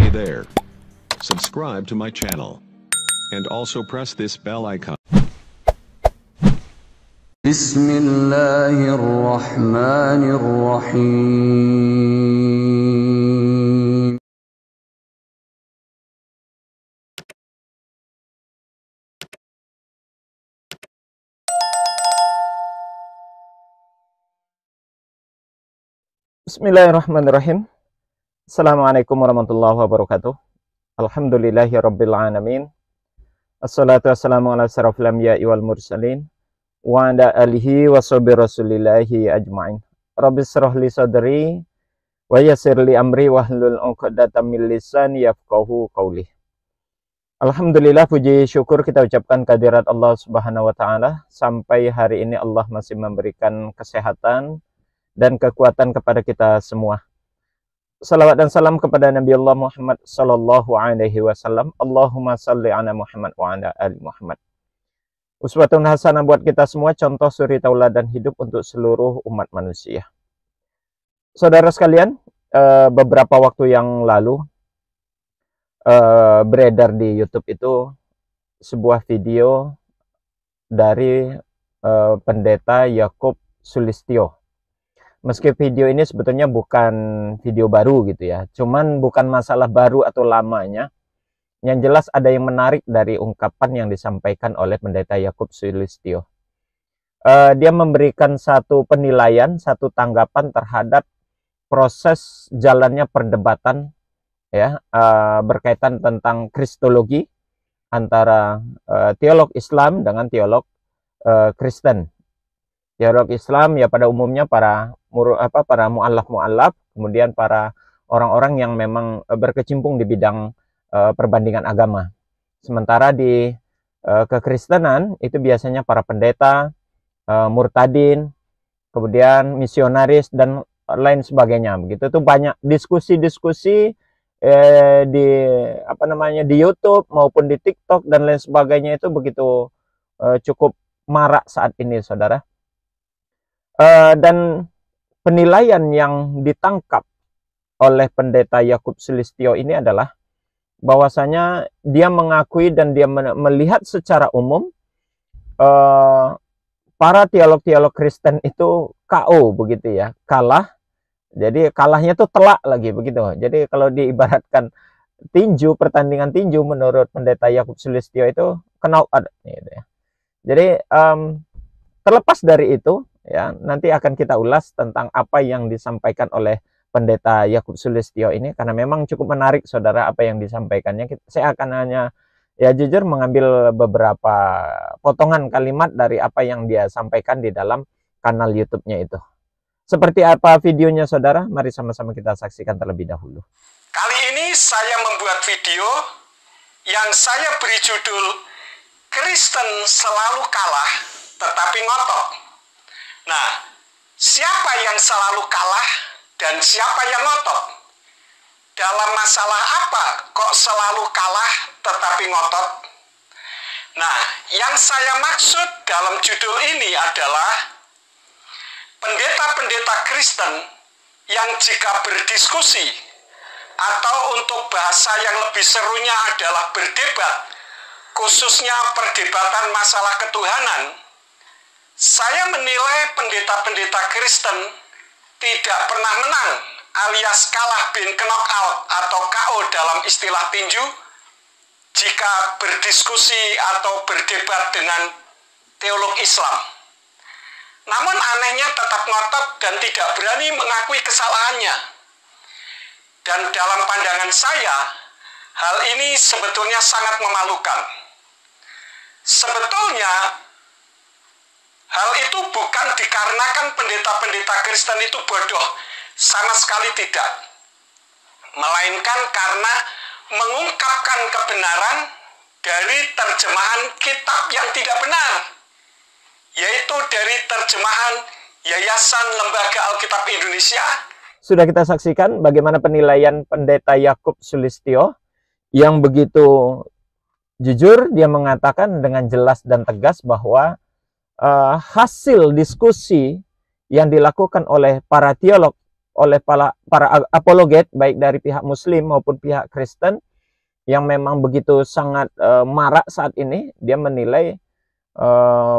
Hey there. Subscribe to my channel. And also press this bell icon. Bismillahirrahmanirrahim. Bismillahirrahmanirrahim. Assalamualaikum warahmatullahi wabarakatuh. Alhamdulillahirabbil alamin. Assalatu wassalamu ala asyrafil anbiya'i wal mursalin wa ala alihi washabi rasulillahi ajmain. Rabbi shrah li sadri wa yassir li amri wahlul 'uqdatam min lisani yafqahu qawli. Alhamdulillah, puji syukur kita ucapkan kehadirat Allah Subhanahu wa taala. Sampai hari ini Allah masih memberikan kesehatan dan kekuatan kepada kita semua. Salawat dan salam kepada Nabi Allah Muhammad sallallahu alaihi wasallam. Allahumma salli ala Muhammad wa ala ali Muhammad. Uswatun hasanah buat kita semua, contoh suri tauladan hidup untuk seluruh umat manusia. Saudara sekalian, beberapa waktu yang lalu beredar di YouTube itu sebuah video dari pendeta Yakub Sulistyo. Meski video ini sebetulnya bukan video baru gitu ya, cuman bukan masalah baru atau lamanya. Yang jelas ada yang menarik dari ungkapan yang disampaikan oleh pendeta Yakub Sulistyo. Dia memberikan satu penilaian, satu tanggapan terhadap proses jalannya perdebatan ya, berkaitan tentang kristologi antara teolog Islam dengan teolog Kristen. Teolog Islam ya pada umumnya para mu'allaf, kemudian para orang-orang yang memang berkecimpung di bidang perbandingan agama. Sementara di kekristenan itu biasanya para pendeta, murtadin, kemudian misionaris dan lain sebagainya. Begitu tuh banyak diskusi-diskusi di YouTube maupun di TikTok dan lain sebagainya, itu begitu cukup marak saat ini, saudara. Dan penilaian yang ditangkap oleh pendeta Yakub Sulistyo ini adalah bahwasanya dia mengakui dan dia melihat secara umum para teolog-teolog Kristen itu KO begitu ya, kalah. Jadi kalahnya tuh telak lagi begitu. Jadi kalau diibaratkan tinju, pertandingan tinju menurut pendeta Yakub Sulistyo itu knock out gitu ya. Jadi terlepas dari itu ya, nanti akan kita ulas tentang apa yang disampaikan oleh pendeta Yakub Sulistyo ini, karena memang cukup menarik saudara apa yang disampaikannya. Saya akan hanya ya jujur mengambil beberapa potongan kalimat dari apa yang dia sampaikan di dalam kanal YouTube-nya itu. Seperti apa videonya saudara? Mari sama-sama kita saksikan terlebih dahulu. Kali ini saya membuat video yang saya beri judul Kristen Selalu Kalah Tetapi Ngotot. Nah, siapa yang selalu kalah dan siapa yang ngotot? Dalam masalah apa kok selalu kalah tetapi ngotot? Nah, yang saya maksud dalam judul ini adalah pendeta-pendeta Kristen yang jika berdiskusi atau untuk bahasa yang lebih serunya adalah berdebat, khususnya perdebatan masalah ketuhanan, saya menilai pendeta-pendeta Kristen tidak pernah menang alias kalah bin knockout atau KO dalam istilah tinju jika berdiskusi atau berdebat dengan teolog Islam. Namun anehnya tetap ngotot dan tidak berani mengakui kesalahannya. Dan dalam pandangan saya, hal ini sebetulnya sangat memalukan. Sebetulnya hal itu bukan dikarenakan pendeta-pendeta Kristen itu bodoh, sama sekali tidak. Melainkan karena mengungkapkan kebenaran dari terjemahan kitab yang tidak benar, yaitu dari terjemahan Yayasan Lembaga Alkitab Indonesia. Sudah kita saksikan bagaimana penilaian pendeta Yakub Sulistyo yang begitu jujur. Dia mengatakan dengan jelas dan tegas bahwa hasil diskusi yang dilakukan oleh para teolog oleh para apologet baik dari pihak Muslim maupun pihak Kristen yang memang begitu sangat marak saat ini. Dia menilai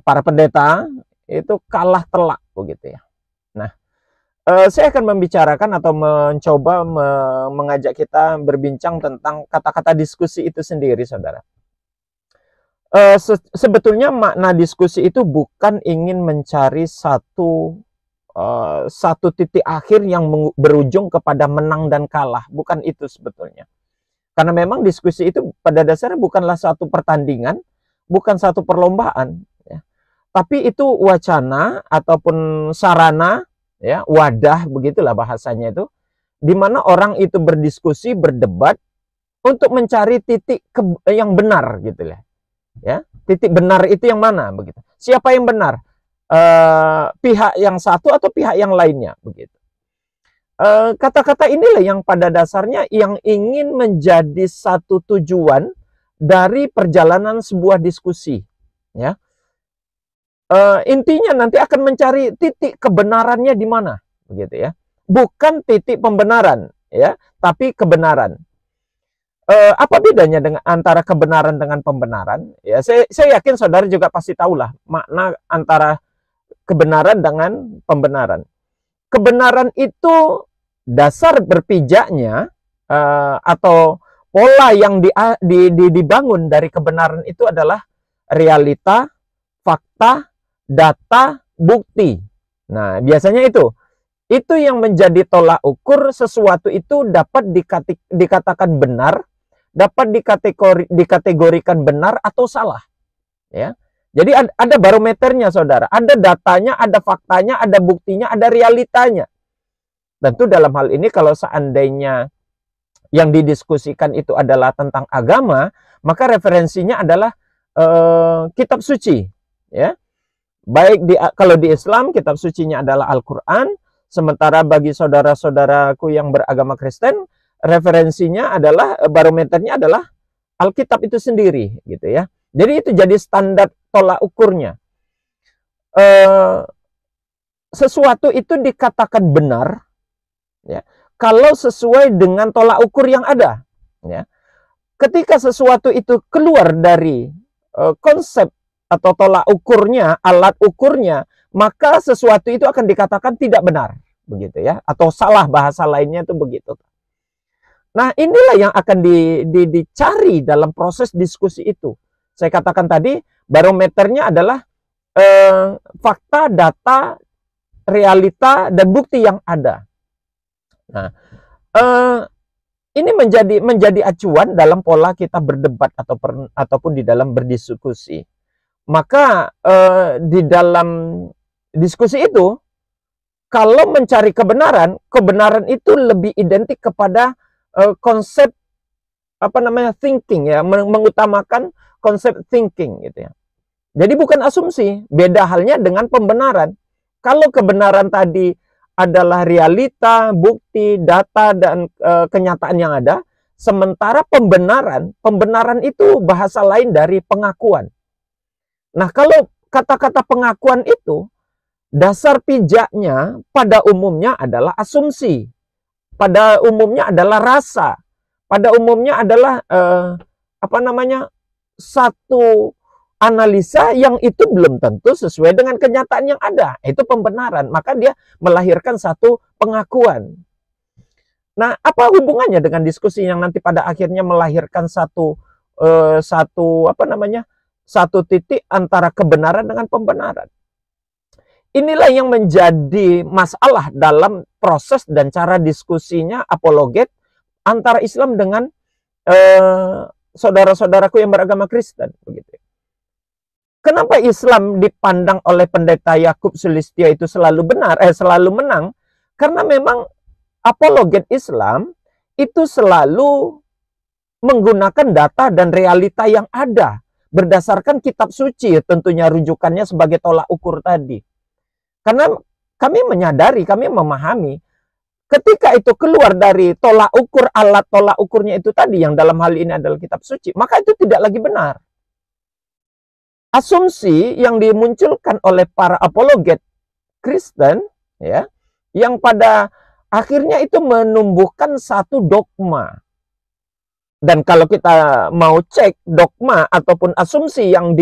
para pendeta itu kalah telak begitu ya. Nah, saya akan membicarakan atau mencoba mengajak kita berbincang tentang kata-kata diskusi itu sendiri, saudara. Sebetulnya makna diskusi itu bukan ingin mencari satu titik akhir yang berujung kepada menang dan kalah. Bukan itu sebetulnya. Karena memang diskusi itu pada dasarnya bukanlah satu pertandingan, bukan satu perlombaan. Ya. Tapi itu wacana ataupun sarana, ya, wadah, begitulah bahasanya itu, di mana orang itu berdiskusi, berdebat untuk mencari titik yang benar gitu lah. Ya, titik benar itu yang mana begitu. Siapa yang benar? Pihak yang satu atau pihak yang lainnya begitu. Kata-kata inilah yang pada dasarnya yang ingin menjadi satu tujuan dari perjalanan sebuah diskusi, ya. Intinya nanti akan mencari titik kebenarannya di mana, begitu ya. Bukan titik pembenaran, ya, tapi kebenaran. Apa bedanya dengan antara kebenaran dengan pembenaran? Ya, saya yakin saudara juga pasti tahulah makna antara kebenaran dengan pembenaran. Kebenaran itu dasar berpijaknya atau pola yang dibangun dari kebenaran itu adalah realita, fakta, data, bukti. Nah, biasanya itu yang menjadi tolak ukur sesuatu itu dapat dikatakan benar, dapat dikategorikan benar atau salah. Ya. Jadi ada barometernya, saudara. Ada datanya, ada faktanya, ada buktinya, ada realitanya. Tentu dalam hal ini kalau seandainya yang didiskusikan itu adalah tentang agama, maka referensinya adalah kitab suci. Ya. Baik kalau di Islam, kitab sucinya adalah Al-Quran. Sementara bagi saudara-saudaraku yang beragama Kristen, referensinya adalah, barometernya adalah Alkitab itu sendiri, gitu ya. Jadi itu jadi standar tolak ukurnya. Sesuatu itu dikatakan benar, ya, kalau sesuai dengan tolak ukur yang ada. Ya. Ketika sesuatu itu keluar dari konsep atau tolak ukurnya, alat ukurnya, maka sesuatu itu akan dikatakan tidak benar, begitu ya, atau salah, bahasa lainnya itu begitu. Nah, inilah yang akan dicari dalam proses diskusi itu. Saya katakan tadi, barometernya adalah fakta, data, realita, dan bukti yang ada. Nah, ini menjadi acuan dalam pola kita berdebat ataupun di dalam berdiskusi. Maka di dalam diskusi itu, kalau mencari kebenaran itu lebih identik kepada konsep thinking, ya, mengutamakan konsep thinking gitu ya. Jadi bukan asumsi. Beda halnya dengan pembenaran. Kalau kebenaran tadi adalah realita, bukti, data, dan kenyataan yang ada, sementara pembenaran itu bahasa lain dari pengakuan. Nah, kalau kata-kata pengakuan itu, dasar pijaknya pada umumnya adalah asumsi, pada umumnya adalah rasa, pada umumnya adalah satu analisa yang itu belum tentu sesuai dengan kenyataan yang ada. Itu pembenaran, maka dia melahirkan satu pengakuan. Nah, apa hubungannya dengan diskusi yang nanti pada akhirnya melahirkan satu titik antara kebenaran dengan pembenaran? Inilah yang menjadi masalah dalam proses dan cara diskusinya apologet antara Islam dengan saudara-saudaraku yang beragama Kristen, begitu. Kenapa Islam dipandang oleh pendeta Yakub Sulistyo itu selalu menang? Karena memang apologet Islam itu selalu menggunakan data dan realita yang ada berdasarkan kitab suci, tentunya rujukannya sebagai tolak ukur tadi. Karena kami menyadari, kami memahami, ketika itu keluar dari tolak ukur, alat tolak ukurnya itu tadi, yang dalam hal ini adalah kitab suci, maka itu tidak lagi benar. Asumsi yang dimunculkan oleh para apologet Kristen, ya, yang pada akhirnya itu menumbuhkan satu dogma. Dan kalau kita mau cek dogma ataupun asumsi yang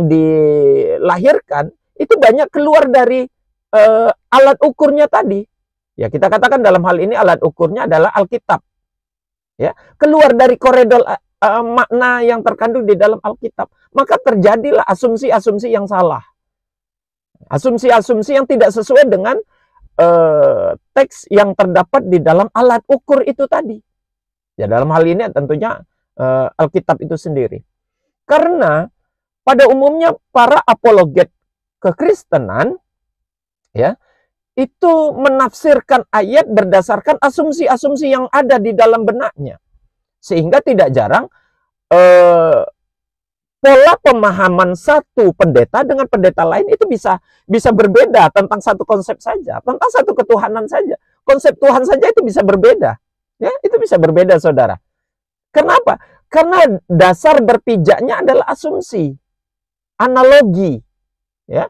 dilahirkan, itu banyak keluar dari alat ukurnya tadi. Ya, kita katakan dalam hal ini alat ukurnya adalah Alkitab. Ya, keluar dari koridor makna yang terkandung di dalam Alkitab, maka terjadilah asumsi-asumsi yang salah. Asumsi-asumsi yang tidak sesuai dengan teks yang terdapat di dalam alat ukur itu tadi. Ya, dalam hal ini tentunya Alkitab itu sendiri. Karena pada umumnya para apologet kekristenan ya, itu menafsirkan ayat berdasarkan asumsi-asumsi yang ada di dalam benaknya. Sehingga tidak jarang pola pemahaman satu pendeta dengan pendeta lain itu bisa berbeda tentang satu konsep saja, tentang satu ketuhanan saja. Konsep Tuhan saja itu bisa berbeda. Ya, itu bisa berbeda, saudara. Kenapa? Karena dasar berpijaknya adalah asumsi, analogi, ya,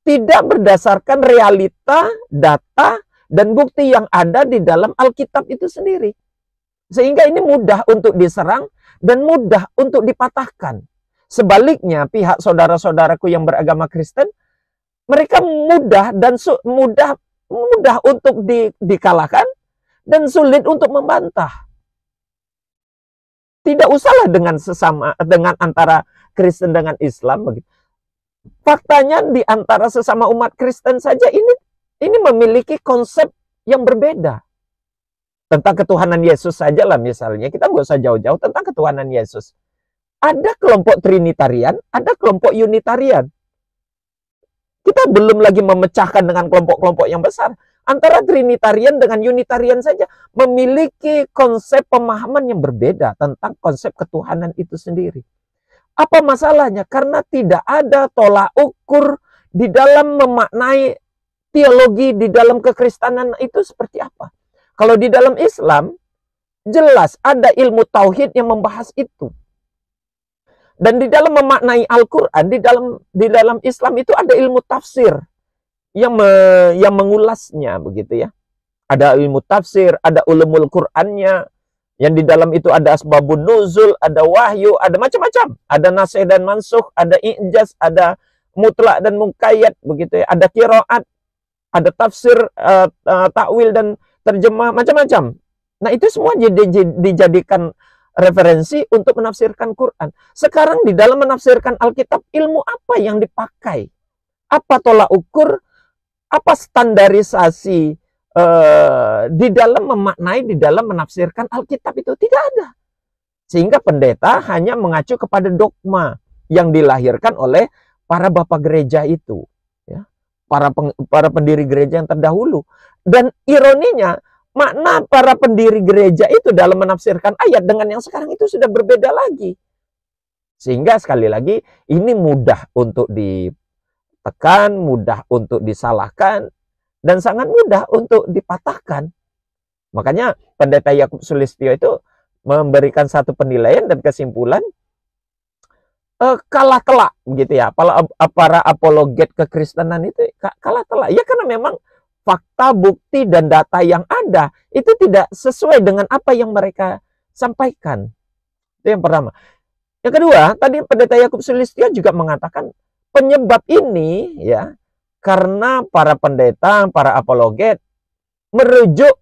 tidak berdasarkan realita, data, dan bukti yang ada di dalam Alkitab itu sendiri. Sehingga ini mudah untuk diserang dan mudah untuk dipatahkan. Sebaliknya, pihak saudara-saudaraku yang beragama Kristen, mereka mudah untuk dikalahkan dan sulit untuk membantah. Tidak usahlah dengan antara Kristen dengan Islam begitu. Faktanya di antara sesama umat Kristen saja ini memiliki konsep yang berbeda. Tentang ketuhanan Yesus saja lah misalnya, kita nggak usah jauh-jauh tentang ketuhanan Yesus. Ada kelompok Trinitarian, ada kelompok Unitarian. Kita belum lagi memecahkan dengan kelompok-kelompok yang besar. Antara Trinitarian dengan Unitarian saja memiliki konsep pemahaman yang berbeda tentang konsep ketuhanan itu sendiri. Apa masalahnya? Karena tidak ada tolak ukur di dalam memaknai teologi di dalam kekristenan itu seperti apa. Kalau di dalam Islam, jelas ada ilmu tauhid yang membahas itu. Dan di dalam memaknai Al-Quran, di dalam Islam itu ada ilmu tafsir yang mengulasnya begitu ya. Ada ilmu tafsir, ada ulumul Qur'annya, yang di dalam itu ada asbabun nuzul, ada wahyu, ada macam-macam. Ada nasih dan mansukh, ada i'jaz, ada mutlak dan muqayyad begitu ya. Ada qiraat, ada tafsir, takwil dan terjemah, macam-macam. Nah, itu semua dijadikan referensi untuk menafsirkan Quran. Sekarang di dalam menafsirkan Alkitab, ilmu apa yang dipakai? Apa tolak ukur? Apa standarisasi di dalam memaknai, di dalam menafsirkan Alkitab itu? Tidak ada. Sehingga pendeta hanya mengacu kepada dogma yang dilahirkan oleh para bapak gereja itu, ya, para pendiri gereja yang terdahulu. Dan ironinya, makna para pendiri gereja itu dalam menafsirkan ayat dengan yang sekarang itu sudah berbeda lagi. Sehingga sekali lagi ini mudah untuk ditekan, mudah untuk disalahkan, dan sangat mudah untuk dipatahkan. Makanya pendeta Yakub Sulistyo itu memberikan satu penilaian dan kesimpulan kalah telak gitu ya. Para apologet kekristenan itu kalah telak. Ya karena memang fakta, bukti, dan data yang ada itu tidak sesuai dengan apa yang mereka sampaikan. Itu yang pertama. Yang kedua, tadi pendeta Yakub Sulistyo juga mengatakan penyebab ini ya karena para pendeta, para apologet merujuk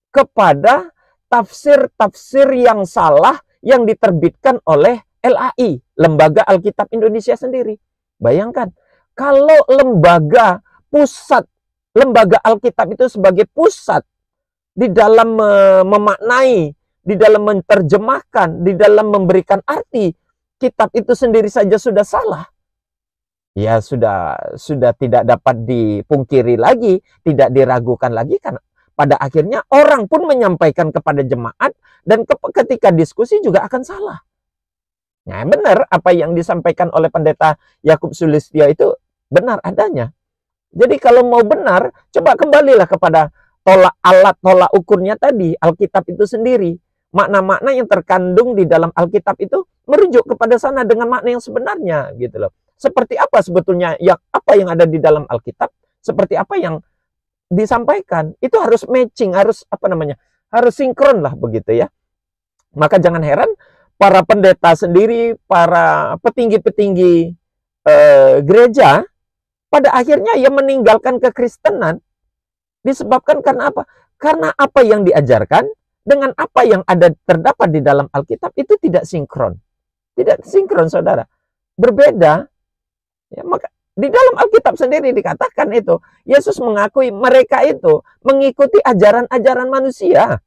kepada tafsir-tafsir yang salah yang diterbitkan oleh LAI, Lembaga Alkitab Indonesia sendiri. Bayangkan, kalau lembaga Alkitab itu sebagai pusat di dalam memaknai, di dalam menerjemahkan, di dalam memberikan arti kitab itu sendiri saja sudah salah. Ya sudah tidak dapat dipungkiri lagi, tidak diragukan lagi, karena pada akhirnya orang pun menyampaikan kepada jemaat dan ketika diskusi juga akan salah. Nah, benar apa yang disampaikan oleh pendeta Yakub Sulistyo itu benar adanya. Jadi kalau mau benar, coba kembalilah kepada alat tolak ukurnya tadi, Alkitab itu sendiri. Makna-makna yang terkandung di dalam Alkitab itu merujuk kepada sana dengan makna yang sebenarnya gitu loh. Seperti apa sebetulnya apa yang ada di dalam Alkitab, seperti apa yang disampaikan itu harus matching, harus harus sinkron lah begitu ya. Maka jangan heran para pendeta sendiri, para petinggi-petinggi gereja pada akhirnya ia meninggalkan kekristenan disebabkan karena apa? Karena apa yang diajarkan dengan apa yang ada terdapat di dalam Alkitab itu tidak sinkron. Tidak sinkron, saudara. Berbeda. Ya, maka di dalam Alkitab sendiri dikatakan itu, Yesus mengakui mereka itu mengikuti ajaran-ajaran manusia.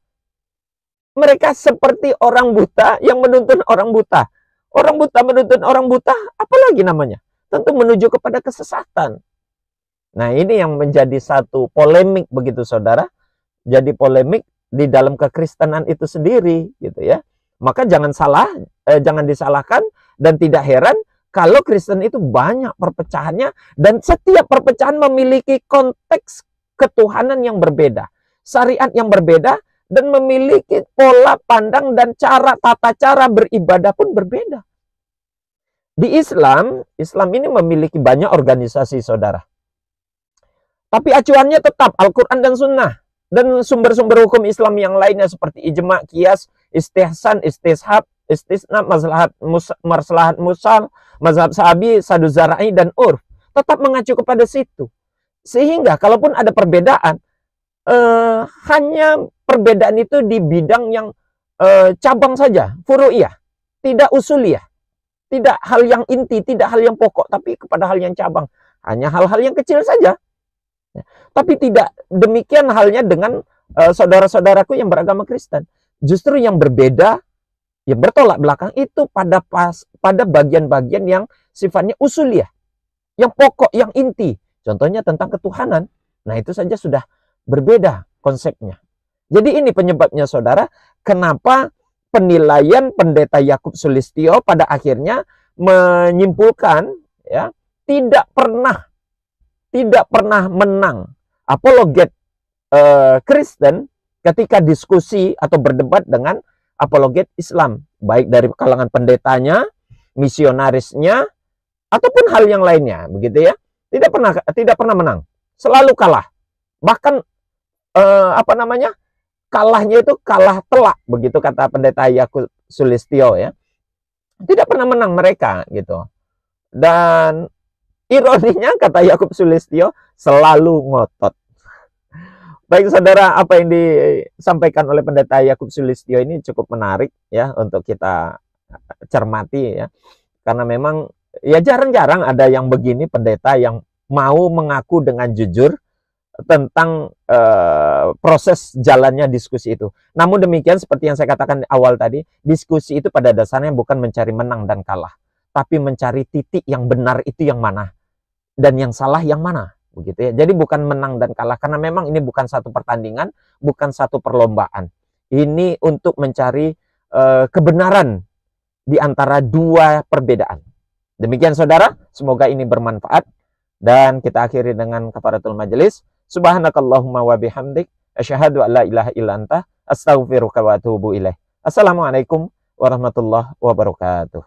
Mereka seperti orang buta yang menuntun orang buta. Orang buta menuntun orang buta, apalagi namanya? Tentu menuju kepada kesesatan. Nah, ini yang menjadi satu polemik begitu, saudara. Jadi polemik di dalam kekristenan itu sendiri, gitu ya. Maka jangan disalahkan dan tidak heran kalau Kristen itu banyak perpecahannya dan setiap perpecahan memiliki konteks ketuhanan yang berbeda, syariat yang berbeda dan memiliki pola pandang dan tata cara beribadah pun berbeda. Di Islam ini memiliki banyak organisasi, saudara. Tapi acuannya tetap Al-Quran dan Sunnah. Dan sumber-sumber hukum Islam yang lainnya seperti ijma, qiyas, istihsan, istishab, istisna, maslahat mursal, mazhab sahabi, sadu zara'i, dan urf. Tetap mengacu kepada situ. Sehingga kalaupun ada perbedaan, hanya perbedaan itu di bidang yang cabang saja, furu'iyah, tidak usuliyah. Tidak hal yang inti, tidak hal yang pokok, tapi kepada hal yang cabang. Hanya hal-hal yang kecil saja. Tapi tidak demikian halnya dengan saudara-saudaraku yang beragama Kristen. Justru yang berbeda, yang bertolak belakang itu pada bagian-bagian yang sifatnya usuliyah, yang pokok, yang inti. Contohnya tentang ketuhanan. Nah, itu saja sudah berbeda konsepnya. Jadi ini penyebabnya, saudara, kenapa penilaian Pendeta Yakub Sulistyo pada akhirnya menyimpulkan ya tidak pernah menang apologet Kristen ketika diskusi atau berdebat dengan apologet Islam, baik dari kalangan pendetanya, misionarisnya, ataupun hal yang lainnya, begitu ya. Tidak pernah menang, selalu kalah. Bahkan kalahnya itu kalah telak, begitu kata Pendeta Yakub Sulistyo ya. Tidak pernah menang mereka gitu. Dan ironinya kata Yakub Sulistyo selalu ngotot. Baik saudara, apa yang disampaikan oleh Pendeta Yakub Sulistyo ini cukup menarik ya untuk kita cermati ya. Karena memang ya jarang-jarang ada yang begini pendeta yang mau mengaku dengan jujur tentang proses jalannya diskusi itu. Namun demikian seperti yang saya katakan di awal tadi, diskusi itu pada dasarnya bukan mencari menang dan kalah, tapi mencari titik yang benar itu yang mana dan yang salah yang mana, begitu ya. Jadi bukan menang dan kalah karena memang ini bukan satu pertandingan, bukan satu perlombaan. Ini untuk mencari kebenaran di antara dua perbedaan. Demikian saudara, semoga ini bermanfaat dan kita akhiri dengan kafaratul majelis. Subhanakallahumma wa bihamdik asyhadu an la ilaha illa anta astaghfiruka wa atubu ilaik. Assalamualaikum warahmatullahi wabarakatuh.